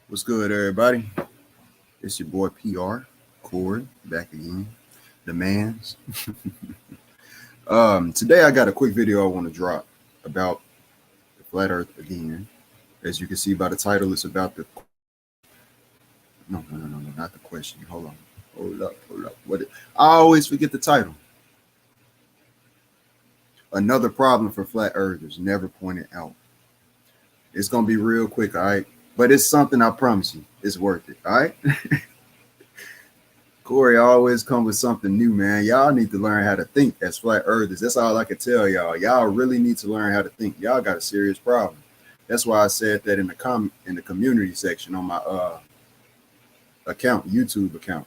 What's good, everybody? It's your boy PR Corey back again. The man's. Today I got a quick video I want to drop about the flat Earth again. As you can see by the title, it's about the no, not the question. Hold up. I always forget the title. Another problem for flat earthers never pointed out. It's gonna be real quick, all right? But it's something I promise you, it's worth it, all right? Corey always come with something new, man. Y'all need to learn how to think as flat earthers. That's all I can tell y'all. Y'all really need to learn how to think. Y'all got a serious problem. That's why I said that in the community section on my YouTube account.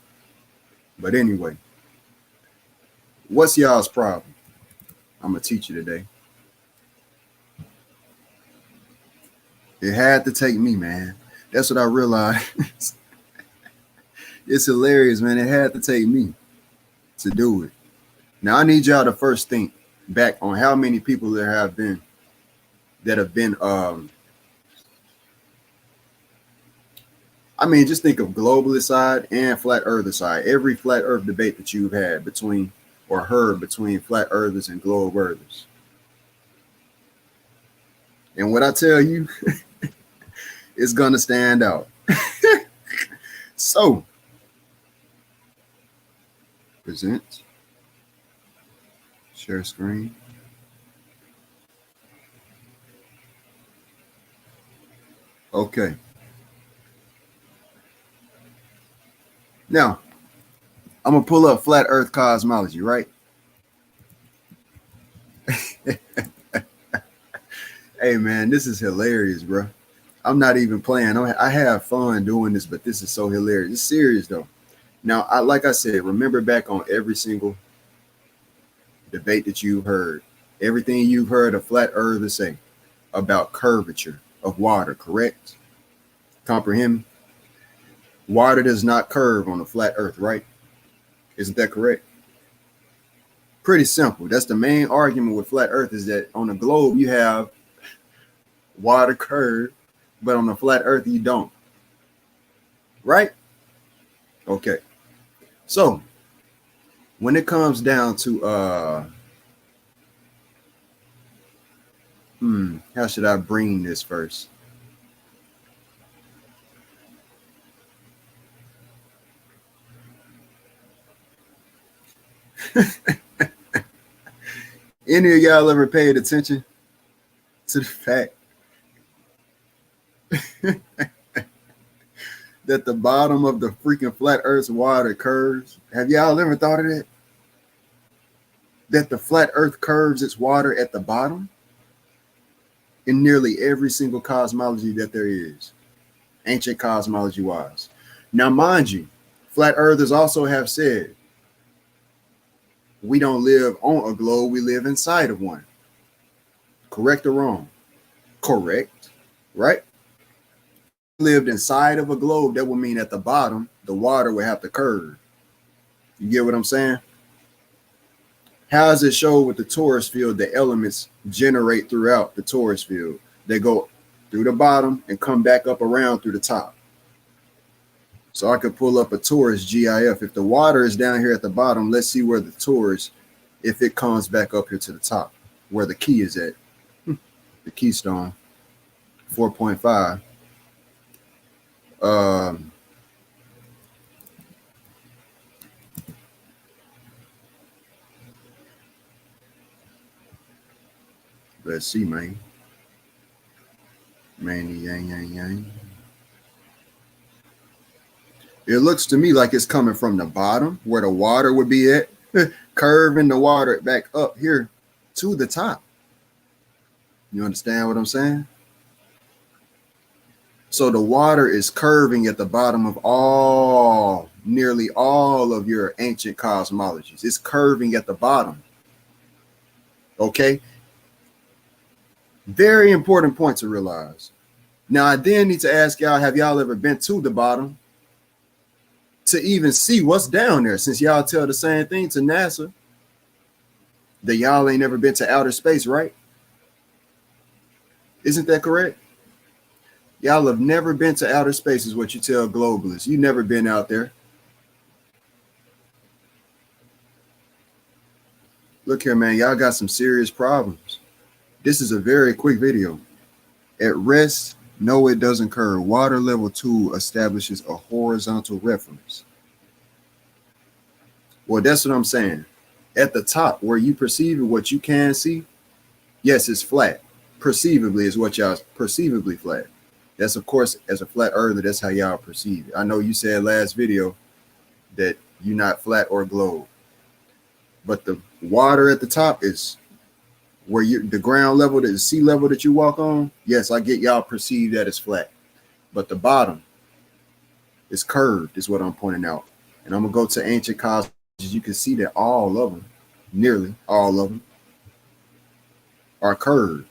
But anyway, what's y'all's problem? I'm gonna teach you today. It had to take me, man. That's what I realized. It's hilarious, man. It had to take me to do it. Now I need y'all to first think back on how many people there have been that have been just think of globalist side and flat earther side. Every flat earth debate that you've had between or heard between flat earthers and globe earthers. And what I tell you is gonna stand out. So present, share screen. Okay. Now, I'm gonna pull up flat earth cosmology, right? Hey man, this is hilarious, bro. I'm not even playing. I have fun doing this, but this is so hilarious. It's serious though. Now, like I said, remember back on every single debate that you've heard, everything you've heard a flat earther say about curvature of water, correct? Comprehend? Water does not curve on a flat earth, right? Isn't that correct? Pretty simple. That's the main argument with flat earth, is that on the globe you have water curve, but on the flat earth you don't. Right? Okay. So when it comes down to how should I bring this first? Any of y'all ever paid attention to the fact that the bottom of the freaking flat earth's water curves? Have y'all ever thought of that? That the flat earth curves its water at the bottom in nearly every single cosmology that there is, ancient cosmology wise. Now, mind you, flat earthers also have said we don't live on a globe, we live inside of one. Correct or wrong? Correct, right? Lived inside of a globe, that would mean at the bottom, the water would have to curve. You get what I'm saying? How does it show with the torus field the elements generate throughout the torus field? They go through the bottom and come back up around through the top. So I could pull up a torus GIF. If the water is down here at the bottom, let's see where the torus, if it comes back up here to the top, where the key is at. The keystone, 4.5. Let's see, man. Yang. It looks to me like it's coming from the bottom where the water would be at, curving the water back up here to the top. You understand what I'm saying? So the water is curving at the bottom of nearly all of your ancient cosmologies. It's curving at the bottom. Okay? Very important point to realize. Now, I then need to ask y'all, have y'all ever been to the bottom to even see what's down there? Since y'all tell the same thing to NASA, that y'all ain't never been to outer space, right? Isn't that correct? Y'all have never been to outer space is what you tell globalists. You never been out there. Look here, man. Y'all got some serious problems. This is a very quick video. At rest, no, it doesn't curve. Water level 2 establishes a horizontal reference. Well, that's what I'm saying. At the top, where you perceive what you can see, yes, it's flat. Perceivably is what y'all perceivably flat. That's, of course, as a flat earther, that's how y'all perceive it. I know you said last video that you're not flat or globe, but the water at the top is where you, the ground level, the sea level that you walk on. Yes, I get y'all perceive that as flat, but the bottom is curved, is what I'm pointing out. And I'm gonna go to ancient cosmology. You can see that all of them, nearly all of them, are curved.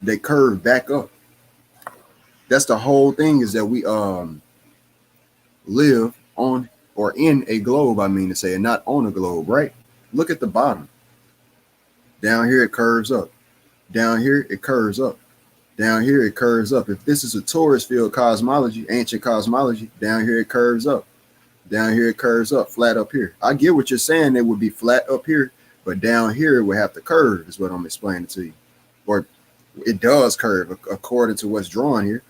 They curve back up. That's the whole thing, is that we live on or in a globe, I mean to say, and not on a globe, right? Look at the bottom. Down here it curves up. Down here it curves up. Down here it curves up. If this is a torus field cosmology, ancient cosmology, down here it curves up. Down here it curves up, flat up here. I get what you're saying, it would be flat up here, but down here it would have to curve, is what I'm explaining to you. Or it does curve according to what's drawn here.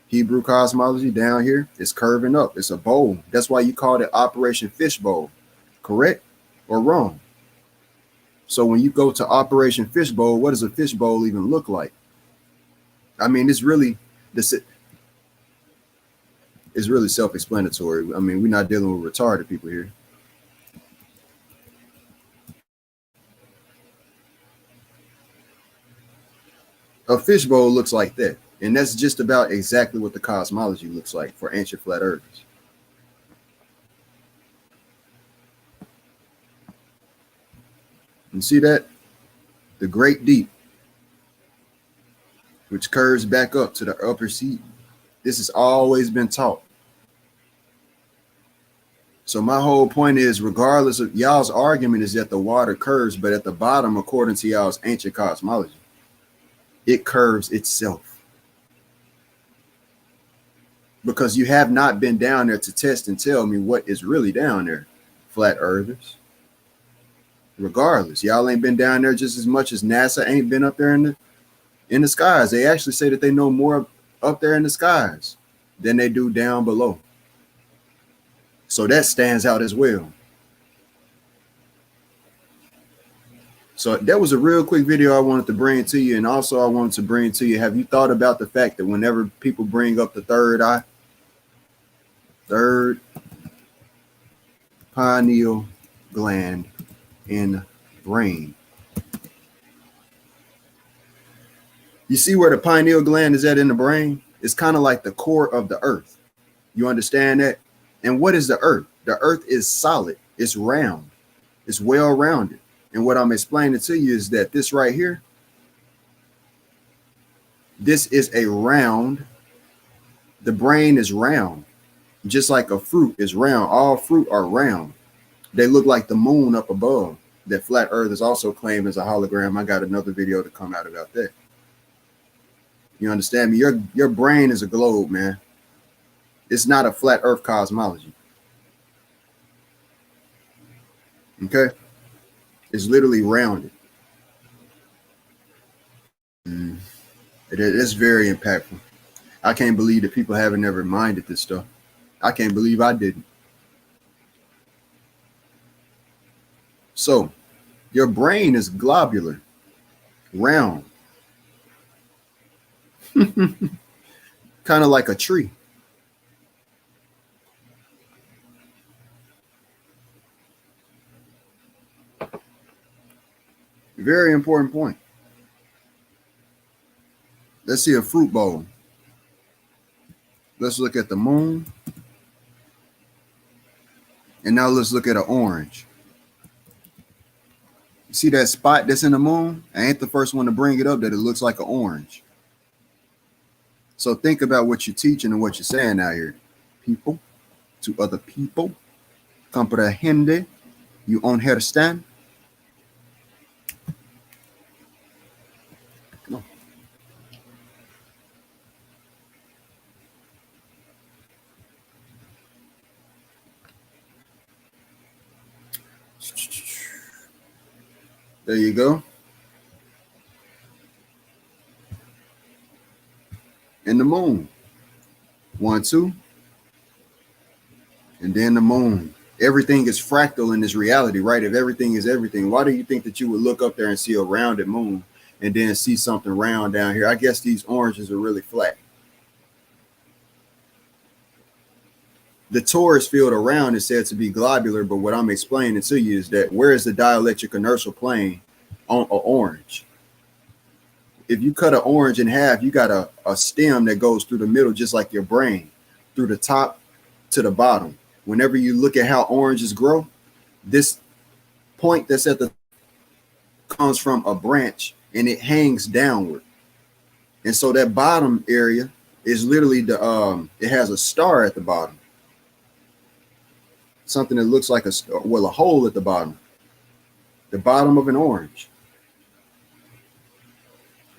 Hebrew cosmology, down here is curving up. It's a bowl. That's why you call it Operation Fishbowl. Correct or wrong? So when you go to Operation Fishbowl, what does a fishbowl even look like? I mean, it's really self-explanatory. I mean, we're not dealing with retarded people here. A fishbowl looks like that. And that's just about exactly what the cosmology looks like for ancient flat earthers. You see that? The great deep, which curves back up to the upper sea. This has always been taught. So my whole point is, regardless of y'all's argument, is that the water curves, but at the bottom, according to y'all's ancient cosmology, it curves itself. Because you have not been down there to test and tell me what is really down there, flat earthers. Regardless, y'all ain't been down there just as much as NASA ain't been up there in the skies. They actually say that they know more up there in the skies than they do down below. So that stands out as well. So that was a real quick video I wanted to bring to you. And also I wanted to bring to you, have you thought about the fact that whenever people bring up the third eye, third pineal gland in brain, you see where the pineal gland is at in the brain? It's kind of like the core of the earth. You understand that? And what is the earth? The earth is solid. It's round. It's well rounded. And what I'm explaining to you is that this right here, this is a round. The brain is round, just like a fruit is round. All fruit are round. They look like the moon up above, that flat earthers also claim as a hologram. I got another video to come out about that. You understand me? Your brain is a globe, man. It's not a flat earth cosmology. Okay? It's literally rounded. It is very impactful. I can't believe that people haven't ever minded this stuff. I can't believe I didn't. So your brain is globular, round, kind of like a tree. Very important point. Let's see a fruit bowl. Let's look at the moon. And now let's look at an orange. You see that spot that's in the moon? I ain't the first one to bring it up that it looks like an orange. So think about what you're teaching and what you're saying out here. People, to other people. Comprehende. You understand? No. There you go. And the moon. 1, 2. And then the moon. Everything is fractal in this reality, right? If everything is everything, why do you think that you would look up there and see a rounded moon and then see something round down here? I guess these oranges are really flat. The torus field around is said to be globular, but what I'm explaining to you is that where is the dielectric inertial plane on an orange? If you cut an orange in half, you got a stem that goes through the middle, just like your brain, through the top to the bottom. Whenever you look at how oranges grow, this point that's at the comes from a branch and it hangs downward. And so that bottom area is literally it has a star at the bottom. Something that looks like a hole at the bottom of an orange.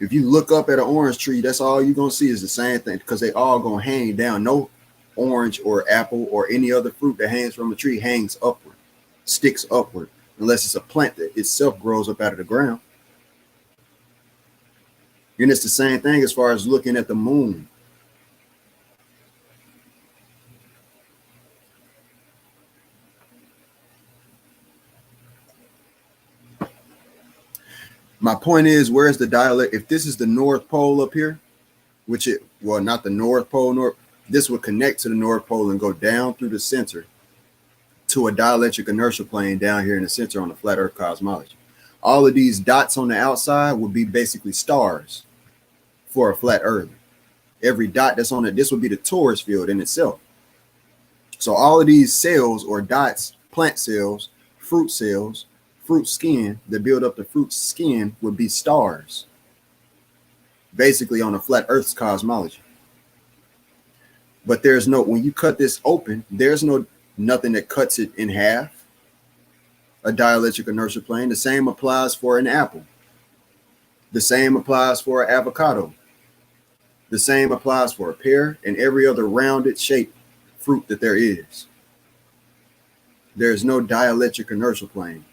If you look up at an orange tree, that's all you're going to see is the same thing, because they all going to hang down. No orange or apple or any other fruit that hangs from a tree hangs upward, sticks upward, unless it's a plant that itself grows up out of the ground. And it's the same thing as far as looking at the moon. My point is, where's the dialect? If this is the North Pole up here, not the North Pole, this would connect to the North Pole and go down through the center to a dielectric inertial plane down here in the center on the flat Earth cosmology. All of these dots on the outside would be basically stars for a flat Earth. Every dot that's on it, this would be the torus field in itself. So all of these cells or dots, plant cells, fruit skin that build up the fruit skin would be stars, basically on a flat Earth's cosmology. But there's no, when you cut this open, there's nothing that cuts it in half, a dielectric inertial plane. The same applies for an apple. The same applies for an avocado. The same applies for a pear and every other rounded shaped fruit that there is. There's no dielectric inertial plane.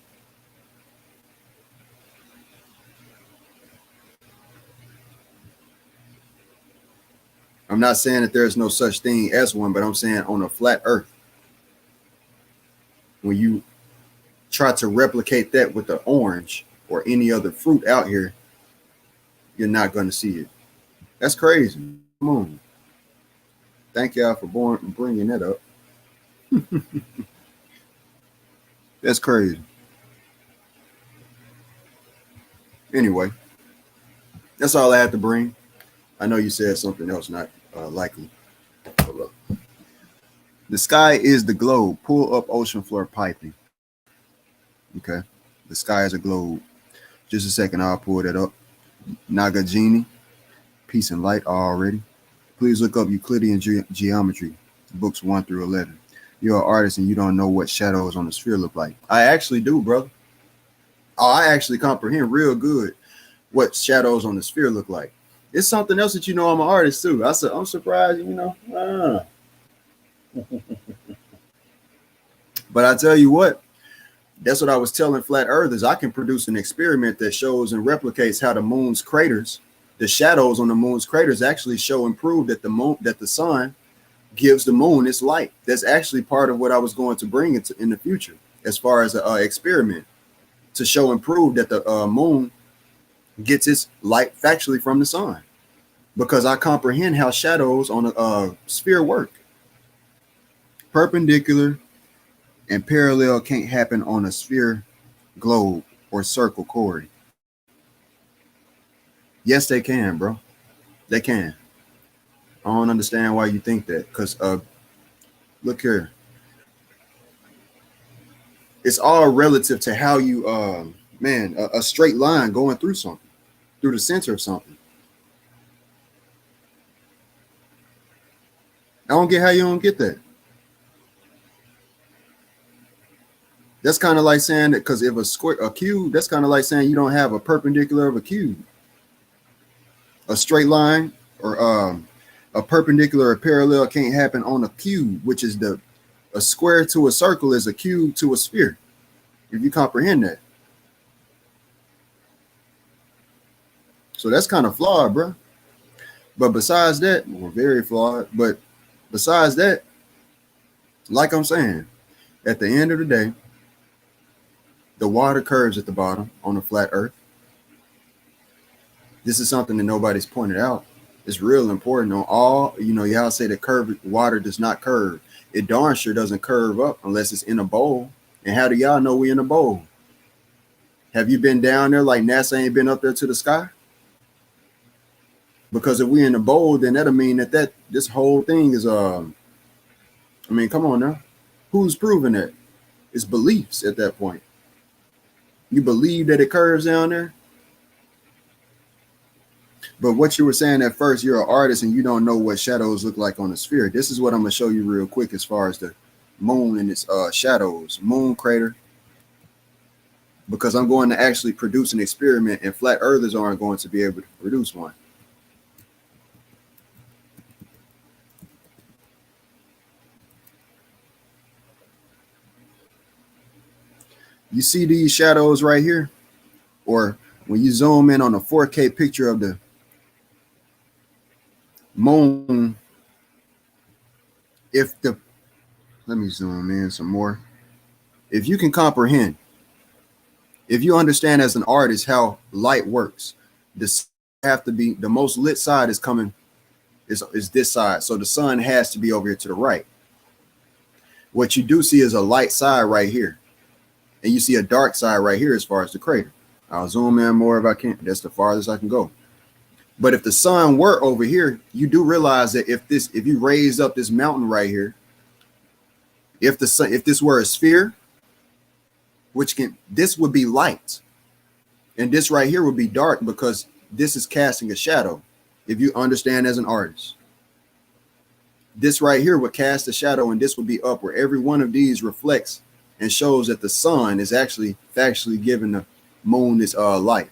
I'm not saying that there's no such thing as one, but I'm saying on a flat Earth, when you try to replicate that with the orange or any other fruit out here, you're not going to see it. That's crazy. Come on. Thank y'all for bringing that up. That's crazy. Anyway, that's all I had to bring. I know you said something else, not likely. The sky is the globe. Pull up ocean floor piping. Okay. The sky is a globe. Just a second, I'll pull that up. Nagajini, Peace and Light already. Please look up Euclidean geometry, books 1 through 11. You're an artist and you don't know what shadows on the sphere look like. I actually do, brother. I actually comprehend real good what shadows on the sphere look like. It's something else that I'm an artist too. I'm surprised, But I tell you what, that's what I was telling flat earthers. I can produce an experiment that shows and replicates how the moon's craters, the shadows on the moon's craters actually show and prove that the sun gives the moon its light. That's actually part of what I was going to bring in the future, as far as an experiment to show and prove that the moon gets its light factually from the sun, because I comprehend how shadows on a sphere work. Perpendicular and parallel can't happen on a sphere, globe, or circle, Corey. Yes, they can, bro. They can. I don't understand why you think that, because look here. It's all relative to how you, a straight line going through something, through the center of something. I don't get how you don't get that. That's kind of like saying that, because if a cube, that's kind of like saying you don't have a perpendicular of a cube. A straight line or a perpendicular or parallel can't happen on a cube, which is a square to a circle is a cube to a sphere. If you comprehend that. So that's kind of flawed, bro. But besides that, well, very flawed. But besides that, like I'm saying, at the end of the day, the water curves at the bottom on a flat earth. This is something that nobody's pointed out. It's real important on all, y'all say the curved water does not curve. It darn sure doesn't curve up unless it's in a bowl. And how do y'all know we in a bowl? Have you been down there like NASA ain't been up there to the sky? Because if we in a bowl, then that'll mean that this whole thing is I mean, come on now. Who's proving that? It's beliefs at that point. You believe that it curves down there? But what you were saying at first, you're an artist and you don't know what shadows look like on a sphere. This is what I'm going to show you real quick as far as the moon and its shadows, moon crater. Because I'm going to actually produce an experiment and flat earthers aren't going to be able to produce one. You see these shadows right here? Or when you zoom in on a 4K picture of the moon, let me zoom in some more. If you can comprehend, if you understand as an artist how light works, this have to be the most lit side is coming is this side. So the sun has to be over here to the right. What you do see is a light side right here. And you see a dark side right here as far as the crater. I'll zoom in more if I can. That's the farthest I can go. But if the sun were over here, you do realize that if you raise up this mountain right here, if this were a sphere, this would be light. And this right here would be dark because this is casting a shadow. If you understand as an artist, this right here would cast a shadow and this would be up, where every one of these reflects and shows that the sun is actually factually giving the moon this light.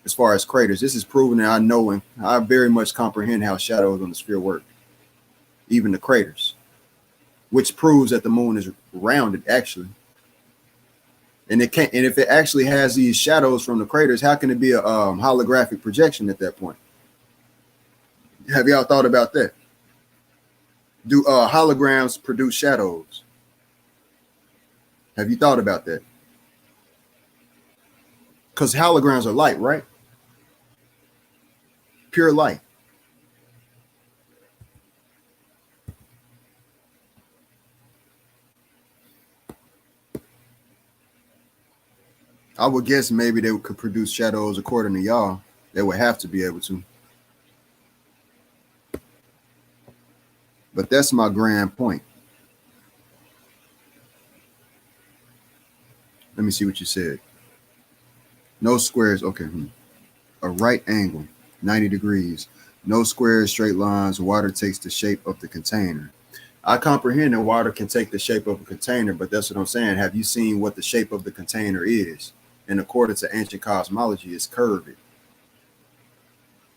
As far as craters, this is proven that I know and I very much comprehend how shadows on the sphere work, even the craters, which proves that the moon is rounded actually. And it can't. And if it actually has these shadows from the craters, how can it be a holographic projection at that point? Have y'all thought about that? Do holograms produce shadows? Have you thought about that? Because holograms are light, right? Pure light. I would guess maybe they could produce shadows according to y'all. They would have to be able to. But that's my grand point. Let me see what you said. No squares. Okay. A right angle, 90 degrees. No squares, straight lines. Water takes the shape of the container. I comprehend that water can take the shape of a container, but that's what I'm saying. Have you seen what the shape of the container is? And according to ancient cosmology, it's curved.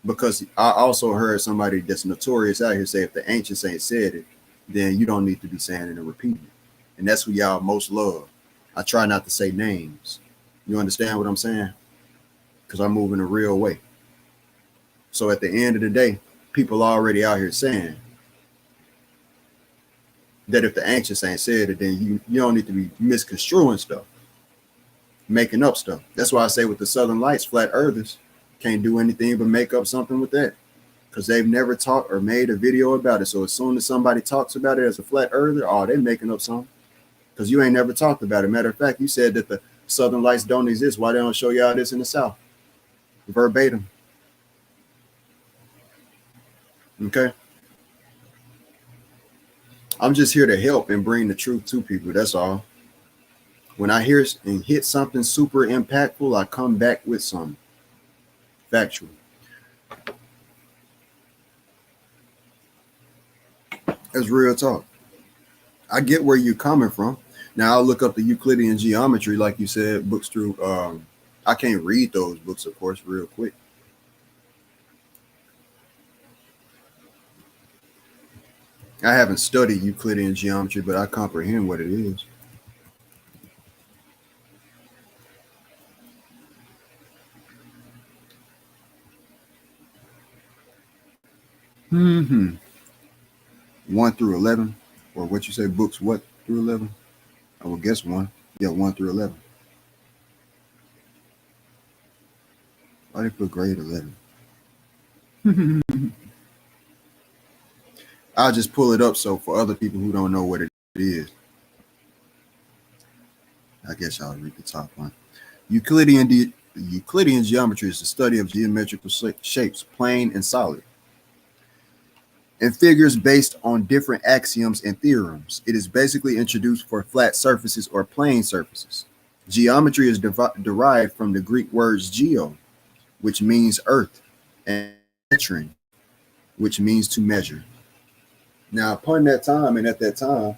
Because I also heard somebody that's notorious out here say, if the ancients ain't said it, then you don't need to be saying it and repeating it. And that's who y'all most love. I try not to say names. You understand what I'm saying? Because I'm moving a real way. So at the end of the day, people already out here saying that if the ancients ain't said it, then you don't need to be misconstruing stuff, making up stuff. That's why I say with the Southern Lights, flat earthers can't do anything but make up something with that, because they've never talked or made a video about it. So as soon as somebody talks about it as a flat earther, oh, they're making up something, because you ain't never talked about it. Matter of fact, you said that the Southern Lights don't exist. Why they don't show y'all this in the South? Verbatim. Okay. I'm just here to help and bring the truth to people. That's all. When I hear and hit something super impactful, I come back with some factual. That's real talk. I get where you're coming from. Now I'll look up the Euclidean geometry, like you said, books through. I can't read those books, of course, real quick. I haven't studied Euclidean geometry, but I comprehend what it is. Hmm. 1 through 11, or what you say, books what through 11? I will guess 1. Yeah, 1 through 11. Why they put grade 11? I'll just pull it up so for other people who don't know what it is. I guess I'll read the top one. Euclidean geometry is the study of geometrical shapes, plane and solid, and figures based on different axioms and theorems. It is basically introduced for flat surfaces or plane surfaces. Geometry is derived from the Greek words geo, which means earth, and metron, which means to measure. Now, upon that time and at that time,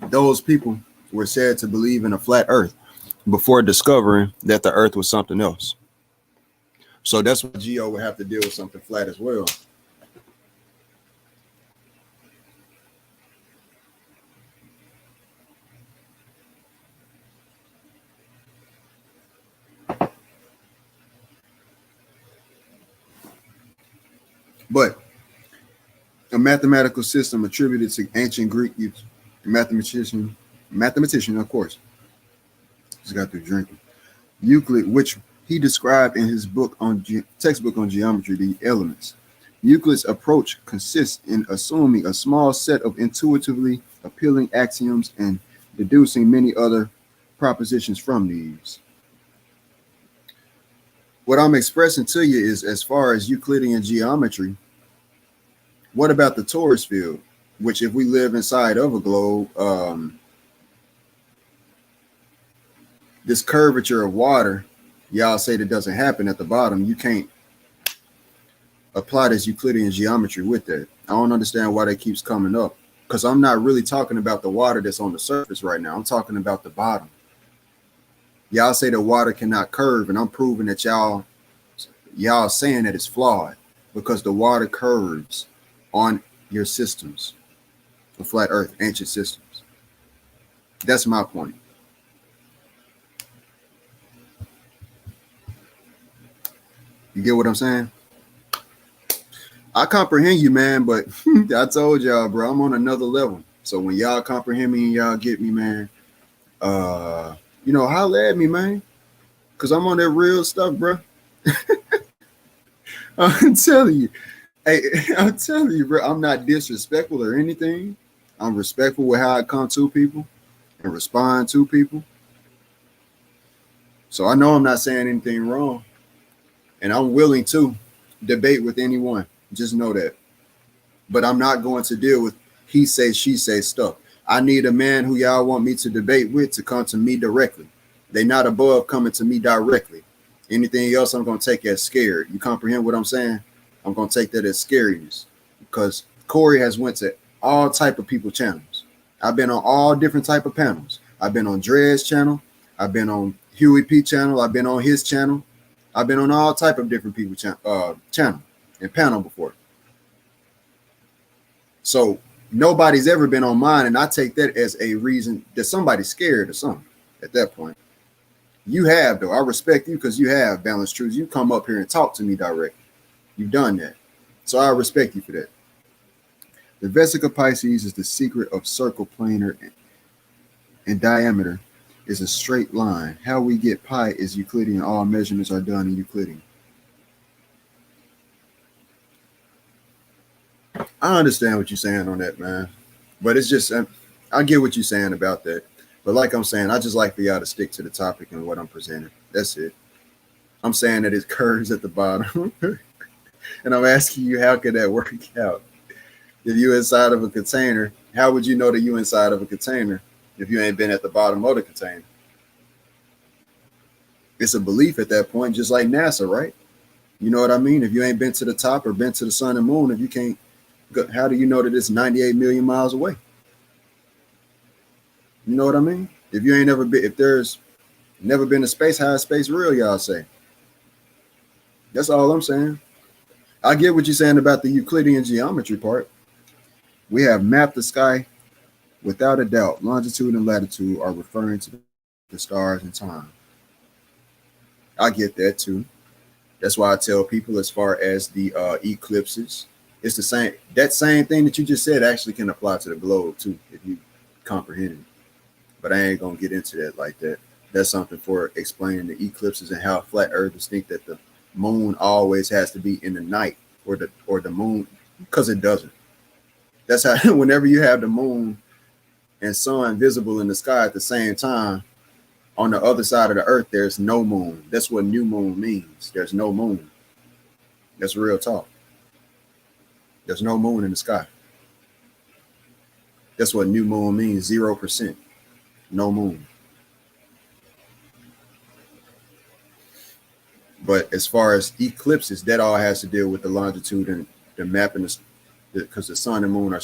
those people were said to believe in a flat earth before discovering that the earth was something else. So that's why geo would have to deal with something flat as well. But a mathematical system attributed to ancient Greek mathematician, of course, just got through drinking. Euclid, which he described in his book on textbook on geometry, the elements. Euclid's approach consists in assuming a small set of intuitively appealing axioms and deducing many other propositions from these. What I'm expressing to you is, as far as Euclidean geometry, what about the torus field? Which, if we live inside of a globe, this curvature of water, y'all say that doesn't happen at the bottom. You can't apply this Euclidean geometry with that. I don't understand why that keeps coming up, because I'm not really talking about the water that's on the surface right now. I'm talking about the bottom. Y'all say the water cannot curve, and I'm proving that y'all saying that it's flawed because the water curves on your systems, the flat earth, ancient systems. That's my point. You get what I'm saying? I comprehend you, man, but I told y'all, bro, I'm on another level. So when y'all comprehend me and y'all get me, man, holla at me, man, because I'm on that real stuff, bro. I'm telling you. Hey, I'm telling you, bro, I'm not disrespectful or anything. I'm respectful with how I come to people and respond to people. So I know I'm not saying anything wrong. And I'm willing to debate with anyone. Just know that. But I'm not going to deal with he say, she say stuff. I need a man who y'all want me to debate with to come to me directly. They're not above coming to me directly. Anything else, I'm going to take as scared. You comprehend what I'm saying? I'm going to take that as scariness, because Corey has went to all type of people channels. I've been on all different type of panels. I've been on Dre's channel. I've been on Huey P channel. I've been on his channel. I've been on all type of different people channel and panel before. So nobody's ever been on mine, and I take that as a reason that somebody's scared or something at that point. You have, though. I respect you because you have balanced truths. You come up here and talk to me directly. You've done that. So I respect you for that. The Vesica Pisces is the secret of circle planar and diameter is a straight line. How we get pi is Euclidean. All measurements are done in Euclidean. I understand what you're saying on that, man. But it's just, I get what you're saying about that. But like I'm saying, I just like for y'all to stick to the topic and what I'm presenting. That's it. I'm saying that it curves at the bottom. And I'm asking you, how could that work out? If you're inside of a container, how would you know that you're inside of a container if you ain't been at the bottom of the container? It's a belief at that point, just like NASA, right? You know what I mean? If you ain't been to the top or been to the sun and moon, if you can't, how do you know that it's 98 million miles away? You know what I mean? If you ain't never been, if there's never been to space, how is space real, y'all say? That's all I'm saying. I get what you're saying about the Euclidean geometry part. We have mapped the sky. Without a doubt, longitude and latitude are referring to the stars and time. I get that too. That's why I tell people, as far as the eclipses, it's the same. That same thing that you just said actually can apply to the globe too, if you comprehend it. But I ain't gonna get into that like that. That's something for explaining the eclipses and how flat earthers think that the moon always has to be in the night, or the moon, because it doesn't. That's how whenever you have the moon and sun visible in the sky at the same time, on the other side of the earth, there's no moon. That's what new moon means. There's no moon. That's real talk. There's no moon in the sky. That's what new moon means. 0%. No moon. But as far as eclipses, that all has to deal with the longitude and the mapping, because the sun and moon are,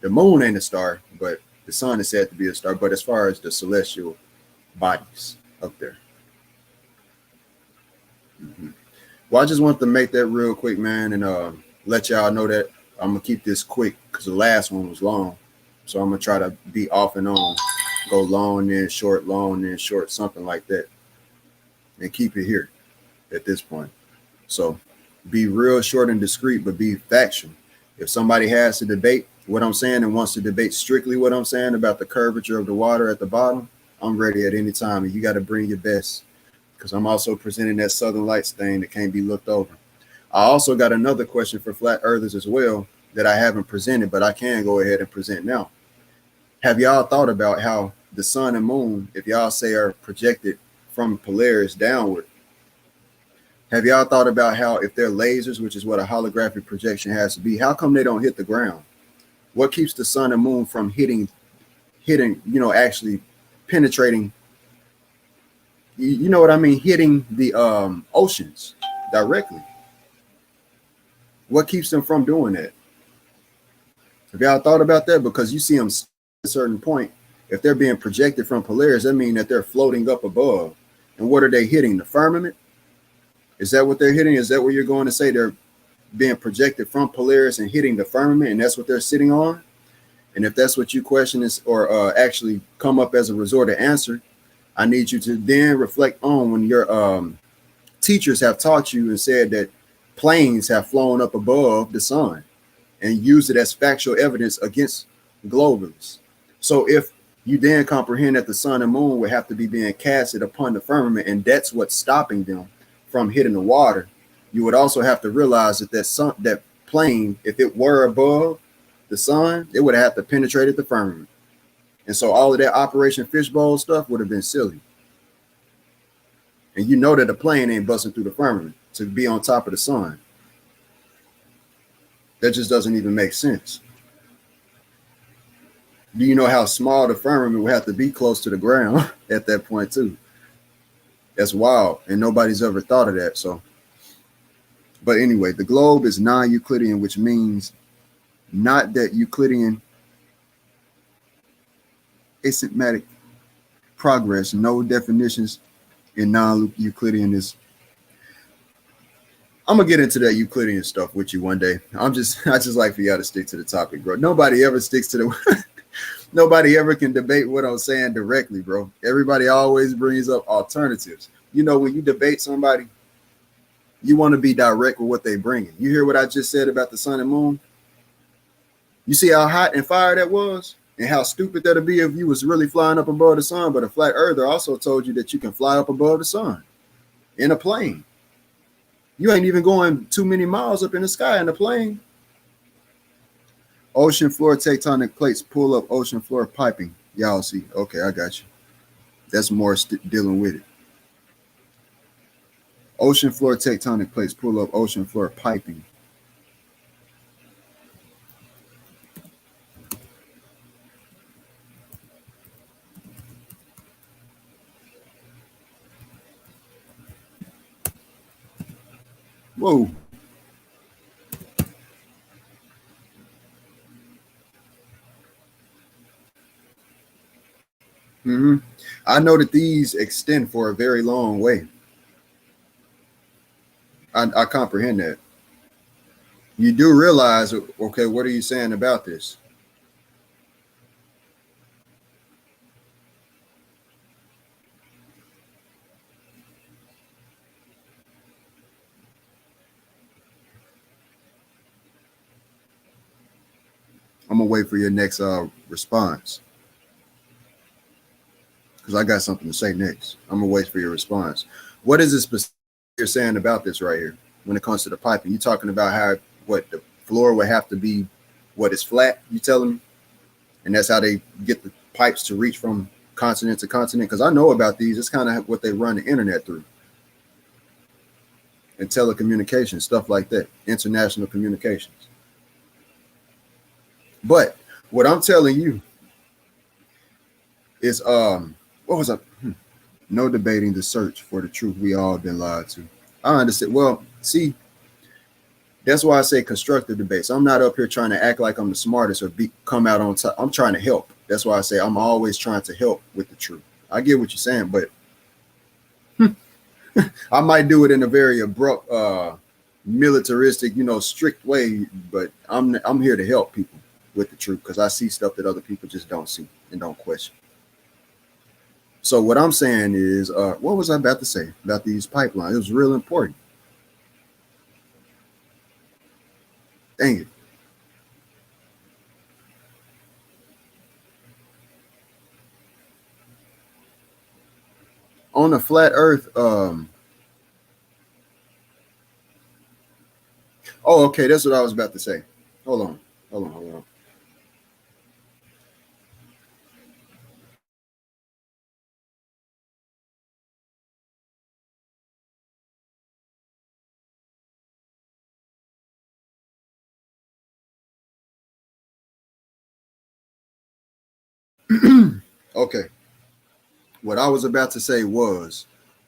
the moon ain't a star, but the sun is said to be a star. But as far as the celestial bodies up there. Well, I just want to make that real quick, man, and let y'all know that I'm gonna keep this quick because the last one was long. So I'm gonna try to be off and on, go long then short, something like that, and keep it here at this point. So be real short and discreet, but be factual. If somebody has to debate what I'm saying and wants to debate strictly what I'm saying about the curvature of the water at the bottom, I'm ready at any time. And you got to bring your best, because I'm also presenting that Southern Lights thing that can't be looked over. I also got another question for flat earthers as well that I haven't presented, but I can go ahead and present now. Have y'all thought about how the sun and moon, if y'all say are projected from Polaris downward, have y'all thought about how if they're lasers, which is what a holographic projection has to be, how come they don't hit the ground? What keeps the sun and moon from hitting, actually penetrating, you know what I mean, hitting the oceans directly? What keeps them from doing that? Have y'all thought about that? Because you see them at a certain point, if they're being projected from Polaris, that means that they're floating up above. And what are they hitting? The firmament? Is that what they're hitting? Is that what you're going to say? They're being projected from Polaris and hitting the firmament, and that's what they're sitting on? And if that's what you question is, or actually come up as a resort to answer, I need you to then reflect on when your teachers have taught you and said that planes have flown up above the sun, and use it as factual evidence against globalists. So if you then comprehend that the sun and moon would have to be being casted upon the firmament, and that's what's stopping them from hitting the water, you would also have to realize that that plane, if it were above the sun, it would have to penetrate the firmament. And so all of that Operation Fishbowl stuff would have been silly. And you know that the plane ain't busting through the firmament to be on top of the sun. That just doesn't even make sense. Do you know how small the firmament would have to be close to the ground at that point too? That's wild, and nobody's ever thought of that. So, but anyway, the globe is non-Euclidean, which means not that Euclidean asymptotic progress. No definitions in non-Euclidean is. I'm gonna get into that Euclidean stuff with you one day. I just like for y'all to stick to the topic, bro. Nobody ever sticks to the. Nobody ever can debate what I'm saying directly, bro. Everybody always brings up alternatives. You know, when you debate somebody, you want to be direct with what they bring. You hear what I just said about the sun and moon? You see how hot and fire that was, and how stupid that'd be if you was really flying up above the sun. But a flat earther also told you that you can fly up above the sun in a plane. You ain't even going too many miles up in the sky in a plane. Ocean floor tectonic plates pull up ocean floor piping. Y'all see? Okay, I got you. That's more dealing with it. Ocean floor tectonic plates pull up ocean floor piping. Whoa. I know that these extend for a very long way. I comprehend that. You do realize, okay, what are you saying about this? I'm gonna wait for your next response because I got something to say next. I'm gonna wait for your response. What is it specific you're saying about this right here when it comes to the piping? You talking about how what the floor would have to be, what is flat? You telling me, and that's how they get the pipes to reach from continent to continent? Because I know about these. It's kind of what they run the internet through and telecommunications, stuff like that, international communications. But what I'm telling you is, what was I? No debating the search for the truth. We all been lied to. I understand. Well, see, that's why I say constructive debates. I'm not up here trying to act like I'm the smartest or come out on top. I'm trying to help. That's why I say I'm always trying to help with the truth. I get what you're saying, but I might do it in a very abrupt, militaristic, strict way. But I'm here to help people with the truth because I see stuff that other people just don't see and don't question. So what I'm saying is, what was I about to say about these pipelines? It was real important. Dang it. On the flat earth, oh, okay, that's what I was about to say. Hold on. Okay. What I was about to say was,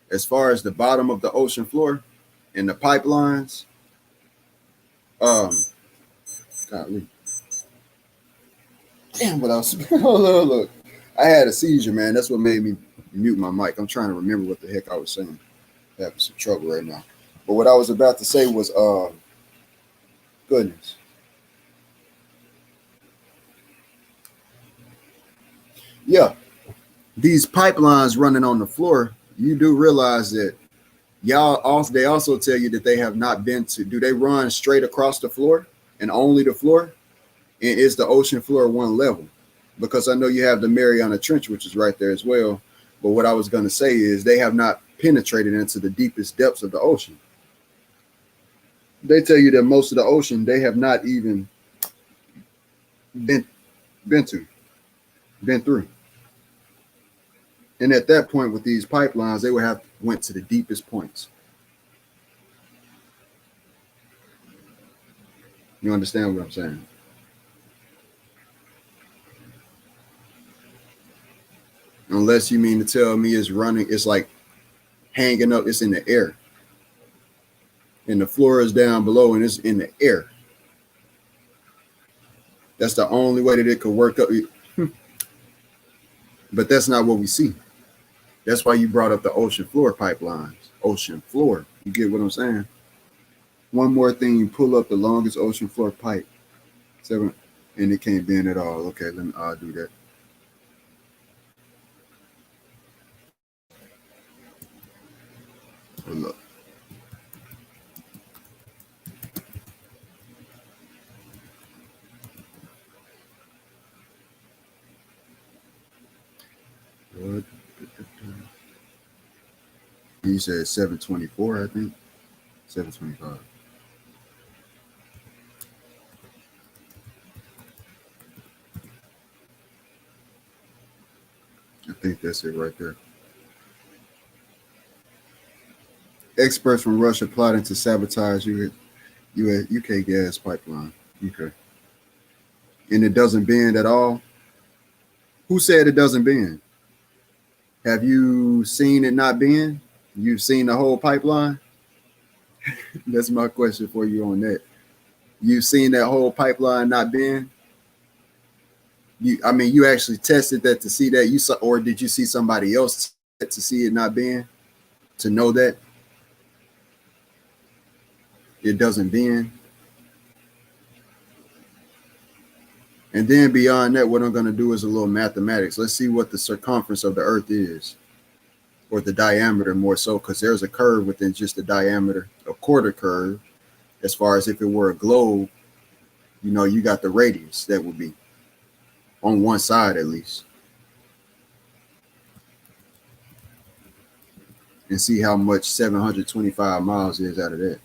as far as the bottom of the ocean floor and the pipelines, um, golly. Damn, what else? Look. I had a seizure, man. That's what made me mute my mic. I'm trying to remember what the heck I was saying. Having some trouble right now. But what I was about to say was, goodness. Yeah, these pipelines running on the floor, you do realize that they also tell you that they have not been to, do they run straight across the floor and only the floor? And is the ocean floor one level? Because I know you have the Mariana Trench, which is right there as well. But what I was going to say is they have not penetrated into the deepest depths of the ocean. They tell you that most of the ocean they have not even been through. And at that point, with these pipelines, they would have went to the deepest points. You understand what I'm saying? Unless you mean to tell me it's running, it's like hanging up, it's in the air. And the floor is down below and it's in the air. That's the only way that it could work up. But that's not what we see. That's why you brought up the ocean floor pipelines. Ocean floor. You get what I'm saying? One more thing, you pull up the longest ocean floor pipe. 7, and it can't bend at all. Okay, I'll do that. Hold up. What? You said 724, I think. 725. I think that's it right there. Experts from Russia plotting to sabotage UK gas pipeline. Okay. And it doesn't bend at all. Who said it doesn't bend? Have you seen it not bend? You've seen the whole pipeline? That's my question for you on that. You've seen that whole pipeline not bend? You actually tested that to see that you saw, or did you see somebody else to see it not bend? To know that it doesn't bend? And then beyond that, what I'm going to do is a little mathematics. Let's see what the circumference of the earth is, or the diameter more so, because there's a curve within just the diameter, a quarter curve, as far as if it were a globe. You know, you got the radius that would be on one side at least. And see how much 725 miles is out of that.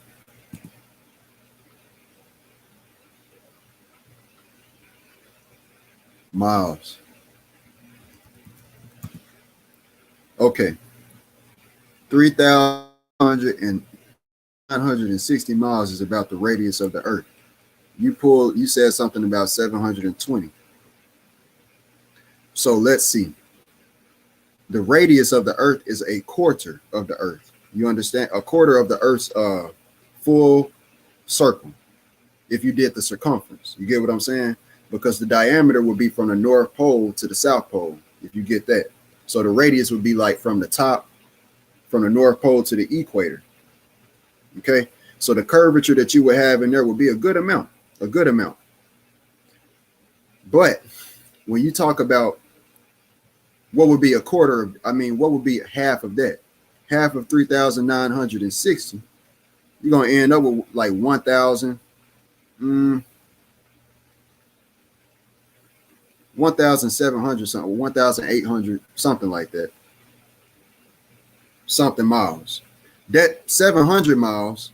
Miles. Okay. 3,960 miles is about the radius of the Earth. You said something about 720. So let's see. The radius of the Earth is a quarter of the Earth. You understand? A quarter of the Earth's full circle. If you did the circumference, you get what I'm saying? Because the diameter would be from the North Pole to the South Pole, if you get that. So the radius would be like from the top, from the North Pole to the equator. Okay, so the curvature that you would have in there would be a good amount, a good amount. But when you talk about what would be a quarter of, I mean, what would be half of that? Half of 3,960, you're going to end up with like 1,000, 1,700 something, 1,800, something like that. Something miles. That 700 miles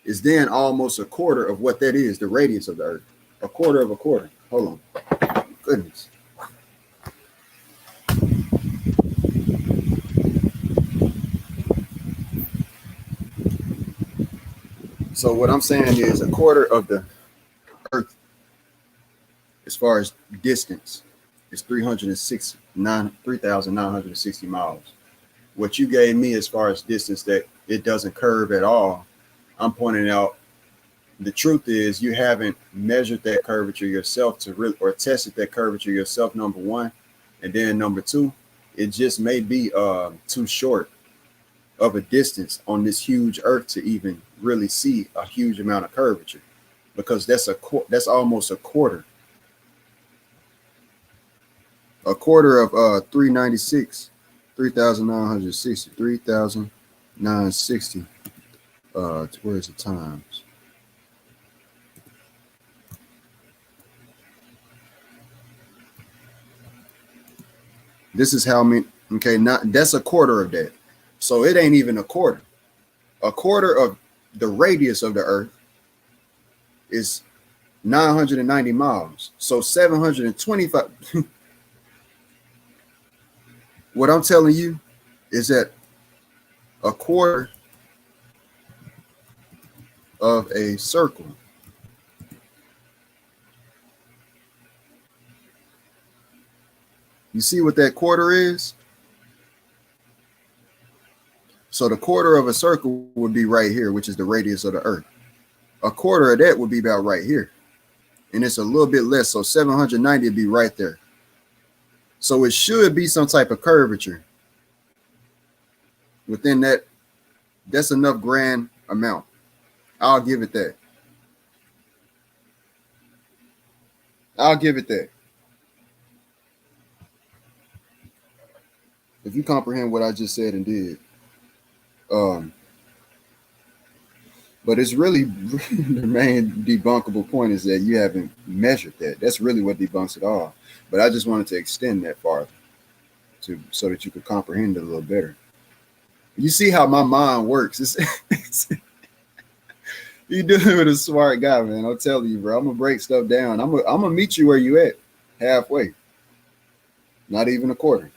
is then almost a quarter of what that is, the radius of the Earth. A quarter of a quarter. Hold on. Goodness. So what I'm saying is a quarter of the Earth, as far as distance, is 3,960 miles. What you gave me as far as distance that it doesn't curve at all, I'm pointing out the truth is you haven't measured that curvature yourself to really, or tested that curvature yourself, number one. And then number two, it just may be too short of a distance on this huge Earth to even really see a huge amount of curvature, because that's almost a quarter of 396, 3,960, 3,960. Where's the times? This is how many. Okay, not that's a quarter of that. So it ain't even a quarter. A quarter of the radius of the Earth is 990 miles. So 725. What I'm telling you is that a quarter of a circle you see what that quarter is? So the quarter of a circle would be right here, which is the radius of the Earth. A quarter of that would be about right here. And it's a little bit less. So 790 would be right there. So it should be some type of curvature within that. That's enough grand amount. I'll give it that. I'll give it that. If you comprehend what I just said and did. But it's really the main debunkable point is that you haven't measured that. That's really what debunks it all. But I just wanted to extend that farther so that you could comprehend it a little better. You see how my mind works. You're dealing with a smart guy, man. I'm telling you, bro. I'm gonna break stuff down. I'm gonna meet you where you at, halfway. Not even a quarter.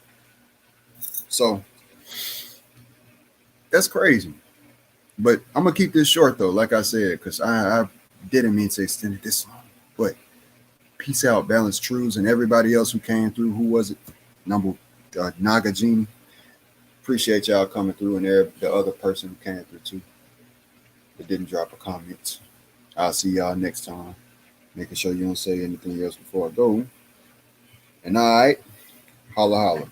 So that's crazy. But I'm gonna keep this short though, like I said, because I didn't mean to extend it this long. But peace out, Balanced Truths, and everybody else who came through. Who was it? Nagajimi. Appreciate y'all coming through, and the other person who came through too, but didn't drop a comment. I'll see y'all next time. Making sure you don't say anything else before I go. And all right, holla holla.